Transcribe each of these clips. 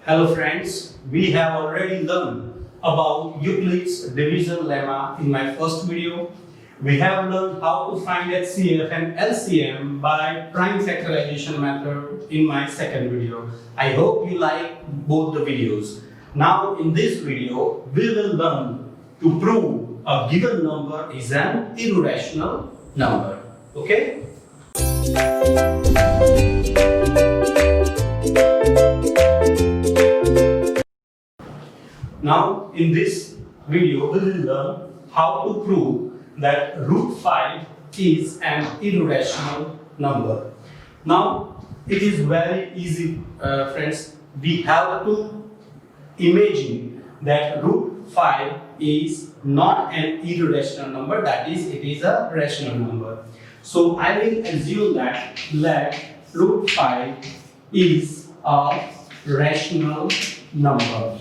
Hello friends, we have already learned about Euclid's division lemma in my first video. We have learned how to find HCF and LCM by prime factorization method in my second video. I hope you like both the videos. Now in this video, we will learn to prove a given number is an irrational number. Okay? Now, in this video, we will learn how to prove that root 5 is an irrational number. Now, it is very easy, friends. We have to imagine that root 5 is not an irrational number, that is, it is a rational number. So, I will assume that root 5 is a rational number.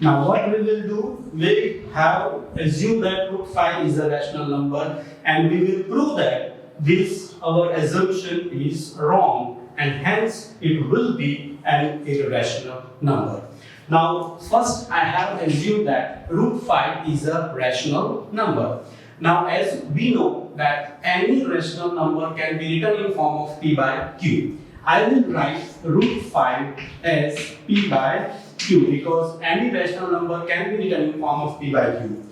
Now what we will do, we have assumed that root 5 is a rational number and we will prove that this our assumption is wrong and hence it will be an irrational number. Now first I have assumed that root 5 is a rational number. Now as we know that any rational number can be written in form of p by q. I will write root 5 as p by q because any rational number can be written in form of p by q,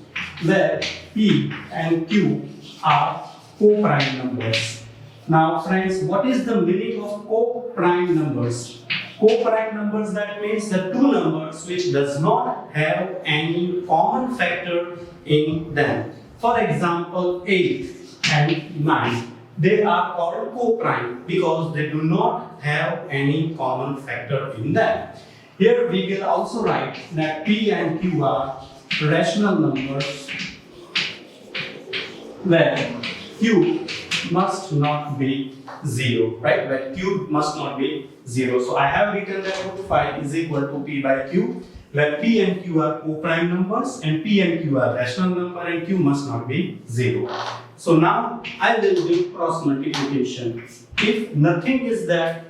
where p and q are co-prime numbers. Now friends, what is the meaning of co-prime numbers? Co-prime numbers, that means the two numbers which does not have any common factor in them. For example, 8 and 9. They are called co-prime because they do not have any common factor in them. Here we will also write that p and q are rational numbers where q must not be 0, right? Where q must not be 0. So I have written that root 5 is equal to p by q, where p and q are co-prime numbers and p and q are rational number and q must not be 0. So now I will do cross multiplication. If nothing is there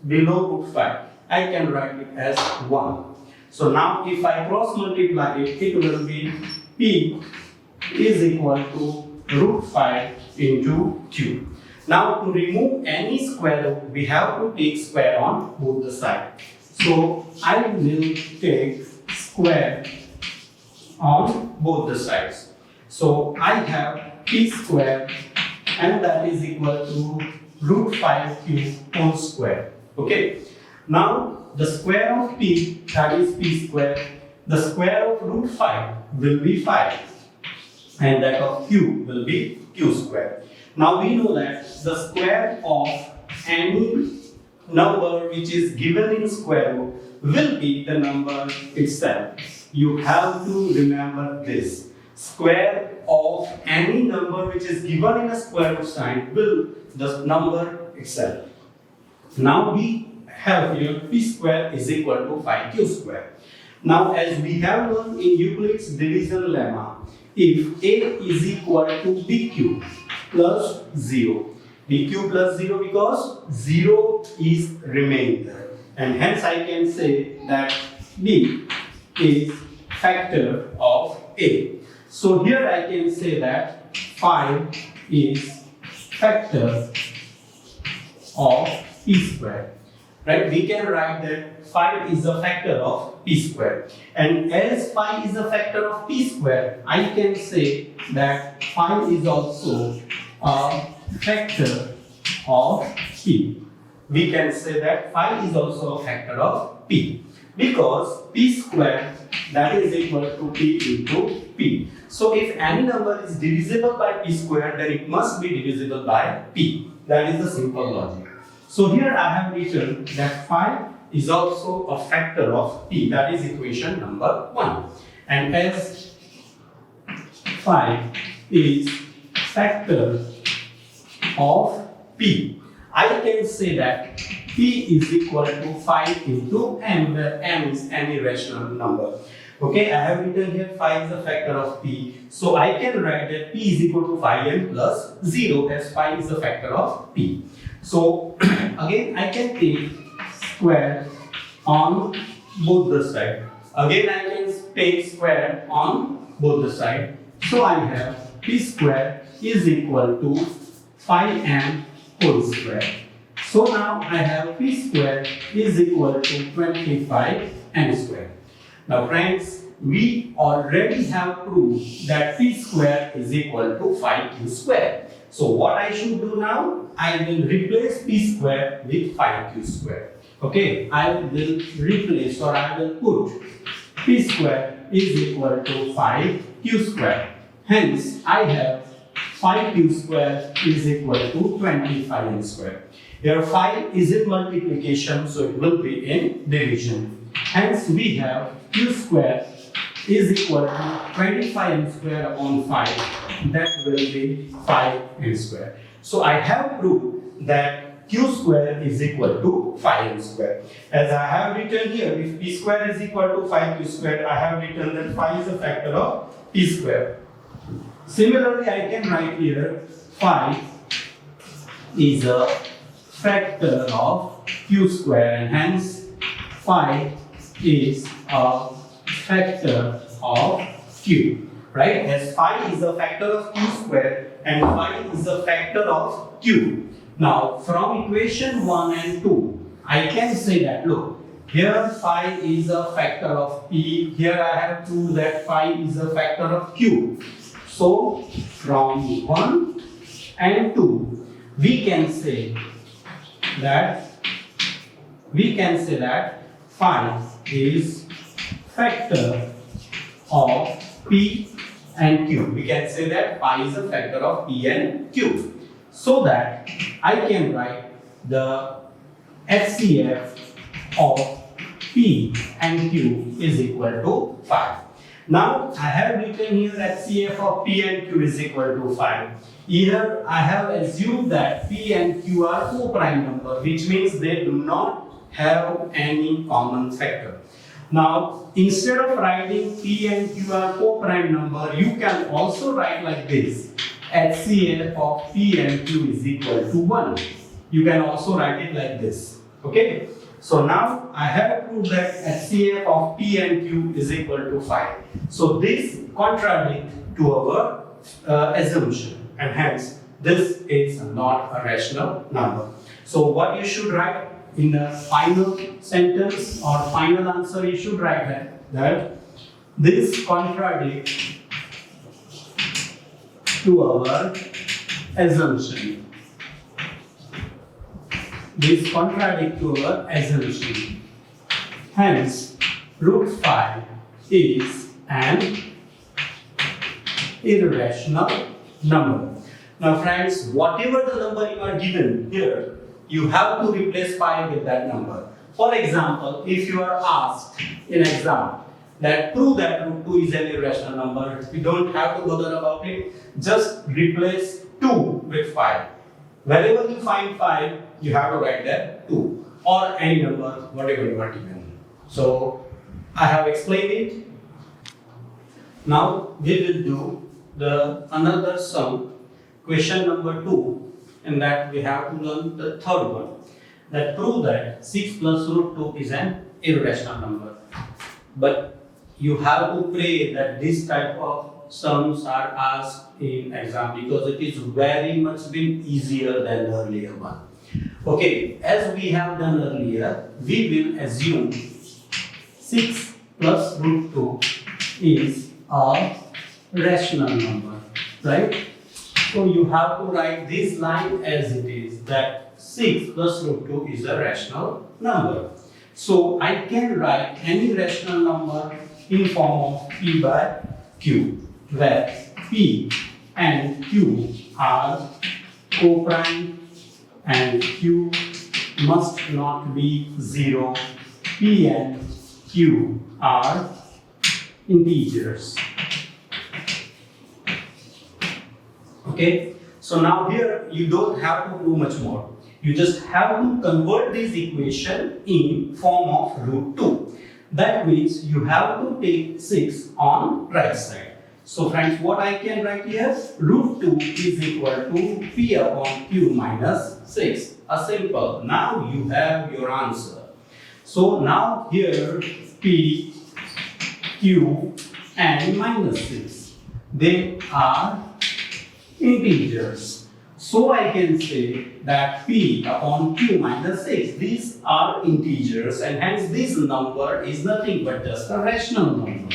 below root 5, I can write it as 1. So now if I cross multiply it, it will be p is equal to root 5 into q. Now to remove any square root, we have to take square on both the sides. So I will take square on both the sides. So I have p square and that is equal to root 5q whole square. Okay. Now the square of p, that is p square, the square of root 5 will be 5 and that of q will be q square. Now we know that the square of any number which is given in square root will be the number itself. You have to remember this. Square of any number which is given in a square root sign will the number itself. Now we have here p square is equal to 5q square. Now as we have learned in Euclid's division lemma, if a is equal to bq plus 0, bq plus 0 because 0 is remainder and hence I can say that b is factor of a. So here I can say that 5 is factor of p square. Right? We can write that 5 is a factor of p square. And as 5 is a factor of p square, I can say that 5 is also a factor of p. We can say that 5 is also a factor of p because p square that is equal to p into p. So if any number is divisible by p square, then it must be divisible by p. That is the simple logic. So here I have written that 5 is also a factor of p. That is equation number 1. And as 5 is factor of p, I can say that p is equal to 5 into m, where m is any rational number. Okay, I have written here 5 is a factor of p. So I can write that p is equal to 5m plus 0 as 5 is a factor of p. So again I can take square on both the side. Again I can take square on both the side. So I have p square is equal to 5n whole square. So now I have p square is equal to 25n square. Now friends, we already have proved that p square is equal to 5q square. So what I should do now? I will replace p square with 5q square. Okay, I will replace, or I will put p square is equal to 5q square. Hence, I have 5q square is equal to 25n square. Here 5 is in multiplication, so it will be in division. Hence, we have q square is equal to 25n square upon 5. That will be 5n square. So I have proved that q square is equal to 5n square. As I have written here, if p square is equal to 5q square, I have written that 5 is a factor of p square. Similarly, I can write here 5 is a factor of q square, and hence 5 is a factor of q, right? As 5 is a factor of q square and 5 is a factor of q. Now, from equation 1 and 2, I can say that, look, here 5 is a factor of p, here I have proved that 5 is a factor of q. So, from 1 and 2, we can say that 5 is factor of p and q. We can say that pi is a factor of p and q. So that I can write the HCF of p and q is equal to 5. Now I have written here HCF of p and q is equal to 5. Here I have assumed that p and q are co-prime number, which means they do not have any common factor. Now, instead of writing p and q are co-prime number, you can also write like this: HCF of p and q is equal to 1. You can also write it like this. Okay? So now I have proved that HCF of p and q is equal to 5. So this contradicts to our assumption, and hence this is not a rational number. So what you should write in the final sentence or final answer, you should write that this contradicts to our assumption. This contradicts to our assumption. Hence, root 5 is an irrational number. Now friends, whatever the number you are given here, you have to replace 5 with that number. For example, if you are asked in exam that prove that root 2 is an irrational number, you don't have to bother about it. Just replace 2 with 5. Wherever you find 5, you have to write there 2 or any number, whatever you are given. So I have explained it. Now we will do the another sum, question number 2. And that we have to learn the third one, that prove that 6 plus root 2 is an irrational number. But you have to pray that this type of sums are asked in exam, because it is very much been easier than the earlier one. Okay, as we have done earlier, we will assume 6 plus root 2 is a rational number, right? So you have to write this line as it is, that 6 plus root 2 is a rational number. So I can write any rational number in form of p by q, where p and q are co-prime and q must not be 0. P and q are integers. Okay, so now here you don't have to do much more. You just have to convert this equation in form of root 2. That means you have to take 6 on right side. So friends, what I can write here? Root 2 is equal to p upon q minus 6. A simple. Now you have your answer. So now here P, Q and minus 6, they are integers. So I can say that P upon Q minus 6, these are integers, and hence this number is nothing but just a rational number.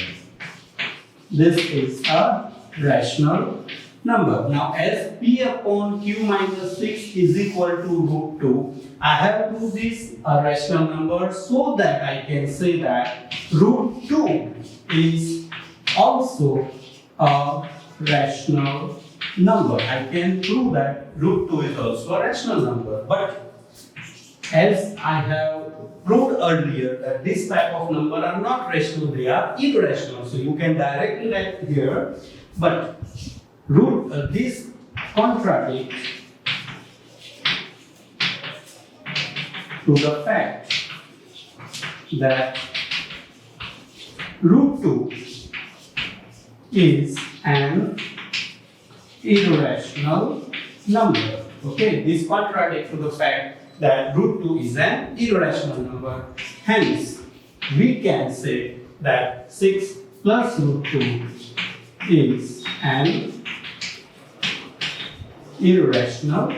This is a rational number. Now as P upon Q minus 6 is equal to root 2, I have to do this a rational number so that I can say that root 2 is also a rational number. I can prove that root 2 is also a rational number. But as I have proved earlier that this type of number are not rational, they are irrational. So you can directly write here, but this contradicts to the fact that root 2 is an irrational number. Okay, this contradicts to the fact that root 2 is an irrational number. Hence, we can say that 6 plus root 2 is an irrational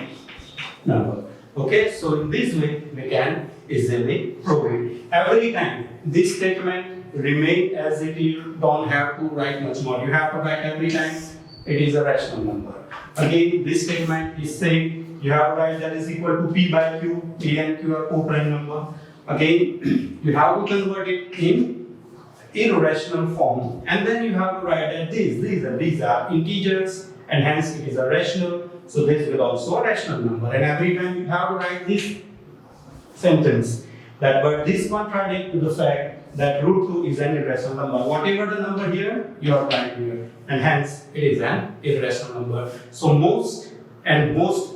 number. Okay, so in this way we can easily prove it. Every time this statement remain as it is, you don't have to write much more. You have to write every time it is a rational number. Again, this statement is saying you have to write that is equal to P by Q. P and Q are co-prime number. Again, you have to convert it in irrational form, and then you have to write that these are integers, and hence it is a rational. So this will also a rational number, and every time you have to write this sentence that but this contradicts to the fact that root 2 is an irrational number. Whatever the number here, you are writing here, and hence it is an irrational number. So most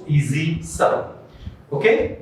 easy sum. Okay.